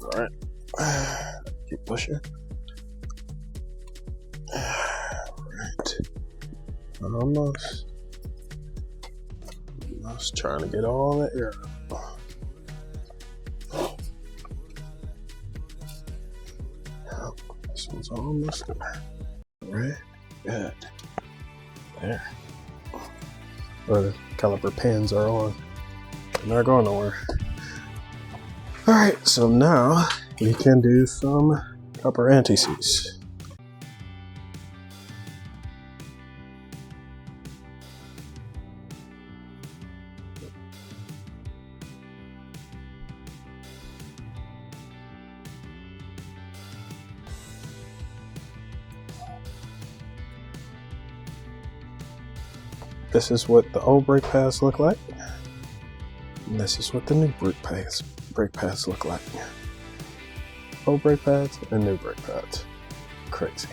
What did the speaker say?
All right. Keep pushing. All right. Almost. I was trying to get all the air out. This one's almost there. All right. Good. There. The caliper pins are on. They're not going nowhere. All right, so now we can do some copper anti-seize. This is what the old brake pads look like. And this is what the new brake pads look like. Old brake pads and new brake pads. Crazy.